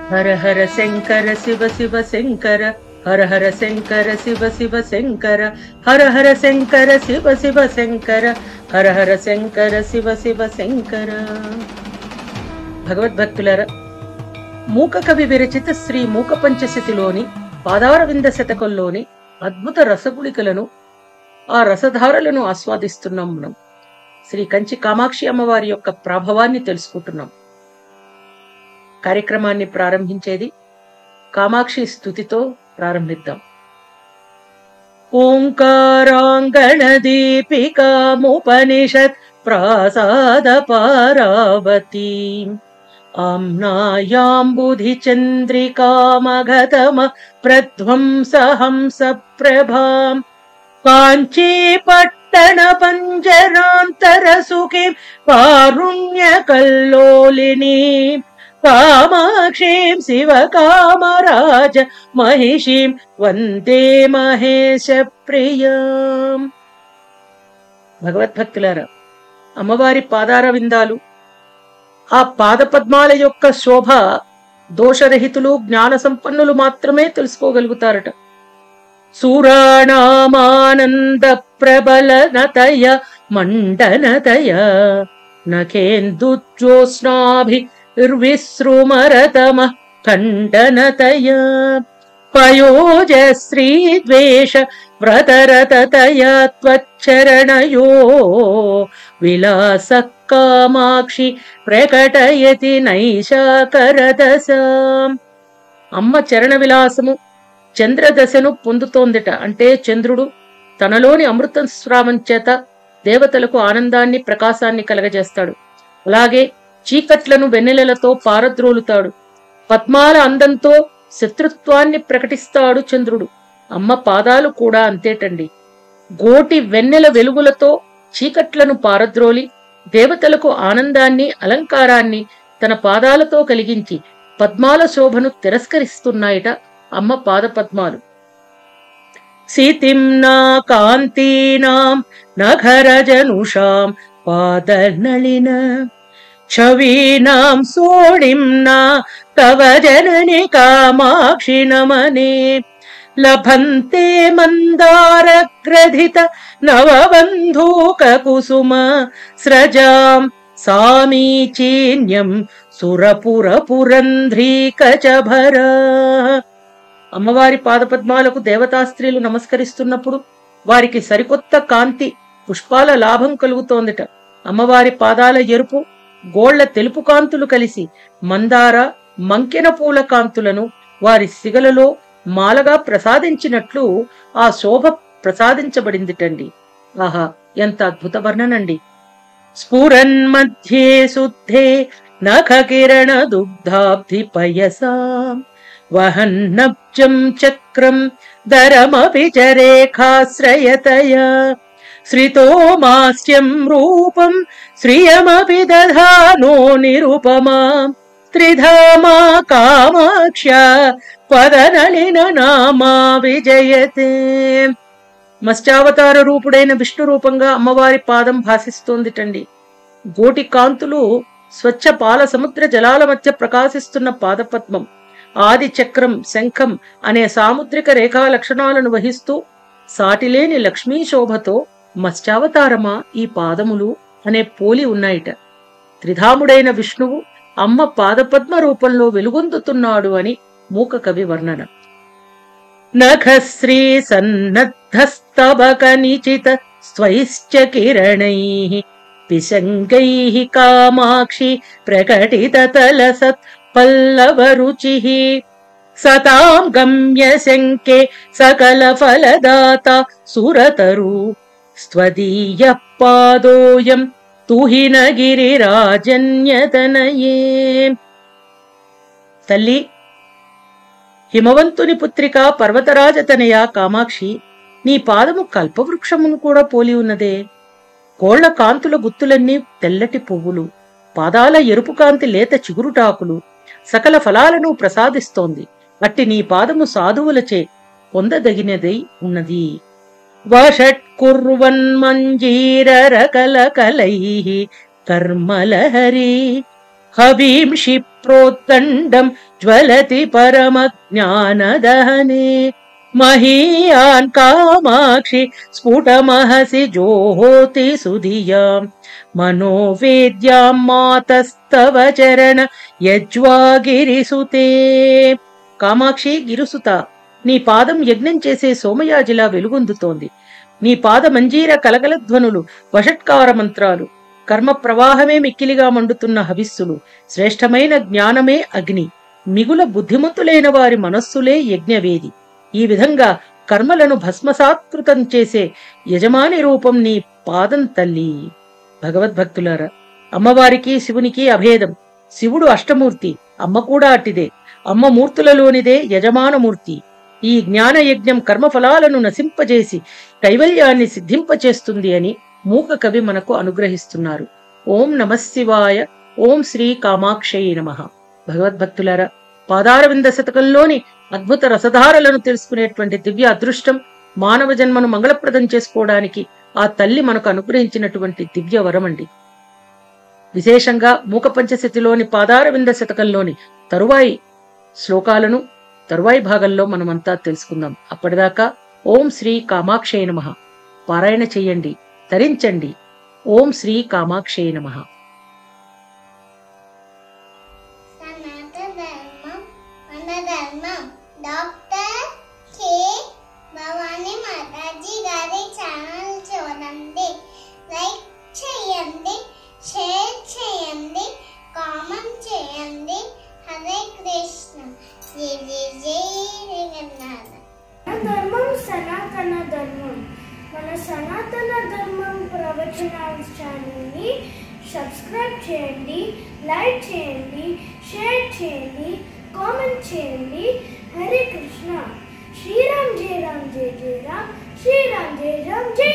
హర హర శంకర శివ శివ శంకర, హర హర శంకర శివ శివ శంకర, హర హర శంకర శివ శివ శంకర, హర హర శంకర శివ శివ శంకర. భగవద్భక్తులారా, మూక కవి విరచిత శ్రీ మూక పంచశతిలోని పాదారవింద శతకంలోని అద్భుత రసగుళికలను, ఆ రసధారలను ఆస్వాదిస్తున్నాం. మనం శ్రీ కంచి కామాక్షి అమ్మవారి యొక్క ప్రభావాన్ని తెలుసుకుంటున్నాం. కార్యక్రమాన్ని ప్రారంభించేది కామాక్షి స్తుతితో ప్రారంభిద్దాం. ఓంకారాంగణ దీపికాముపనిషత్ ప్రాసాద పారావతీ ఆమ్నాయాంబుధి చంద్రికామగతమ ప్రధ్వంసహంస ప్రభాం కాంచీ పట్టణ పంజరాంతర సుఖీం కారుణ్య కల్లోలినీ కామాక్షీం శివ కామరాజ మహిషీం వందే మహేశ ప్రియాం. భగవద్భక్తులారా, అమ్మవారి పాదార విందాలు, ఆ పాద పద్మాల యొక్క శోభ దోషరహితులు, జ్ఞాన సంపన్నులు మాత్రమే తెలుసుకోగలుగుతారట. సూరాణామానంద ప్రబల నతయ మండనతయ నఖేందుజ్యోత్స్నాభి విశ్రుమరతమ ఖండనతయ పయోజ శ్రీ ద్వేష వ్రతరతతయ త్వచ్చరణయో విలాస కామాక్షి ప్రకటయతి నైషాకరదశ. అమ్మ చరణ విలాసము చంద్రదశను పొందుతోందిట. అంటే చంద్రుడు తనలోని అమృత స్రావం చేత దేవతలకు ఆనందాన్ని, ప్రకాశాన్ని కలగజేస్తాడు. అలాగే చీకట్లను వెన్నెలలతో పారద్రోలుతాడు. పద్మాల అందంతో శత్రుత్వాన్ని ప్రకటిస్తాడు చంద్రుడు. అమ్మ పాదాలు కూడా అంతేటండి. గోటి వెన్నెల వెలుగులతో చీకట్లను పారద్రోలి దేవతలకు ఆనందాన్ని, అలంకారాన్ని తన పాదాలతో కలిగించి పద్మాల శోభను తిరస్కరిస్తున్నాయిట అమ్మ పాద పద్మాలు. సీతింనా కాంతీనాం నఘరజనుషాం పాదనళిన ఛవీనాం సోణింనా తవ జనని కామాక్షి నమనే లభంతే మందారగ్రధిత నవబంధూక కుసుమ స్రజాం సామీచీన్యం సురపుర పురంధ్రీకచభర. అమ్మవారి పాదపద్మాలకు దేవతా స్త్రీలు నమస్కరిస్తున్నప్పుడు వారికి సరికొత్త కాంతి, పుష్పాల లాభం కలుగుతోందిట. అమ్మవారి పాదాల ఎరుపు, గోళ్ల తెలుపు కాంతులు కలిసి మందార, మంకెన పూల కాంతులను వారి సిగలలో మాలగా ప్రసాదించినట్లు ఆ శోభ ప్రసాదించబడిందిటండి. ఆహా, ఎంత అద్భుత వర్ణనండి. స్ఫురన్ మధ్యే శుద్ధే నఖ కిరణ దుగ్ధాబ్ధి పయసాం వహన్నబ్జం చక్రం దరమపి చ రేఖాశ్రయతయా శ్రితో మాస్యం రూపం శ్రియమపి దధానో నిరుపమా త్రిధామా కామాక్ష్య పదనళిన నామా విజయతే. మత్స్యావతార రూపుడైన విష్ణు రూపంగా అమ్మవారి పాదం భాసిస్తోందిటండి. గోటి కాంతులు స్వచ్ఛ పాల సముద్ర జలాల మధ్య ప్రకాశిస్తున్న పాదపద్మం ఆది చక్రం, శంఖం అనే సాముద్రిక రేఖా లక్షణాలను వహిస్తూ సాటిలేని లక్ష్మీ శోభతో మత్స్యావతారమా ఈ పాదములు అనే పోలి ఉన్నాయిట. త్రిధాముడైన విష్ణువు అమ్మ పాదపద్మ రూపంలో వెలుగొందుతున్నాడు అని మూక కవి వర్ణన. నఖశ్రీ సన్నద్ధస్తబక నిచిత స్వైశ్చ కిరణైః పిశంగైః కామాక్షి ప్రకటిత తలసత్ పల్లవ రుచిః సతాం గమ్య శంకే సకల ఫలదాత సురతరు స్వదీయ పాదోయం తుహిన గిరిరాజన్యతనయే. తల్లి, హిమవంతుని పుత్రిక పర్వతరాజతనయ కామాక్షి, నీ పాదము కల్పవృక్షమును కూడా పోలి ఉన్నదే. కోళ్ల కాంతుల గుత్తులన్నీ తెల్లటి పువ్వులు, పాదాల ఎరుపు కాంతి లేత చిగురుటాకులు, సకల ఫలాలను ప్రసాదిస్తోంది. అట్టి నీ పాదము సాధువులచే పొందదగినదై ఉన్నది. వషట్కుర్వన్మంజీరరకలకలైః కర్మలహరి హవీంషి ప్రోత్తండం జ్వలతి పరమజ్ఞానదహనే మహీయాన్ కామాక్షి స్ఫుటమహసి జోహోతి సుధియాం మనోవేద్యాం మాతస్తవ చరణ యజ్వాగిరిసుతే. కామాక్షి గిరిసుత, నీ పాదం యజ్ఞం చేసే సోమయాజిలా వెలుగొందుతోంది. నీ పాద మంజీర కలకలధ్వనులు, వషట్కార మంత్రాలు, కర్మ ప్రవాహమే మిక్కిలిగా మండుతున్న హవిస్సులు, శ్రేష్టమైన జ్ఞానమే అగ్ని, మిగుల బుద్ధిమంతులైన వారి మనస్సులే యజ్ఞవేది. ఈ విధంగా కర్మలను భస్మసాత్కృతం చేసే యజమాని రూపం నీ పాదం తల్లి. భగవద్భక్తులారా, అమ్మవారికి శివునికి అభేదం. శివుడు అష్టమూర్తి, అమ్మ కూడా అట్టిదే. అమ్మ మూర్తులలోనిదే యజమానమూర్తి. ఈ జ్ఞానయజ్ఞం కర్మఫలాలను నశింపజేసి కైవల్యాన్ని సిద్ధింపచేస్తుంది అని మూక కవి మనకు అనుగ్రహిస్తున్నారు. ఓం నమఃశివాయ. ఓం శ్రీ కామాక్షయే నమః. భగవద్భక్తులారా, పాదారవింద శతకంలోని అద్భుత రసధారలను తెలుసుకునేటువంటి దివ్య అదృష్టం మానవ జన్మను మంగళప్రదం చేసుకోవడానికి ఆ తల్లి మనకు అనుగ్రహించినటువంటి దివ్య వరమండి. విశేషంగా మూక పంచశతిలోని పాదారవింద శతకంలోని తరువాయి శ్లోకాలను తరువాయి భాగంలో మనమంతా తెలుసుకుందాం. అప్పటిదాకా ఓం శ్రీ కామాక్షయే నమః పారాయణ చెయ్యండి, తరించండి. ఓం శ్రీ కామాక్షయే నమః. డాక్టర్ కే భవానీ మాతాజీ గారి ఛానల్ చూడండి, లైక్ చేయండి, షేర్ చేయండి, కామెంట్ చేయండి. హరే కృష్ణ. జై జై జై జగన్నాథ. ధర్మం సనాతన ధర్మం. మన సనాతన ధర్మం ప్రవచనాల ఛానల్ని సబ్స్క్రైబ్ చేయండి, లైక్ చేయండి, షేర్ చేయండి, కామెంట్ చేయండి. హరే కృష్ణ. శ్రీరామ్ జయ రామ్ జయ జయ రామ్, శ్రీరామ్ జయ రామ్ జయ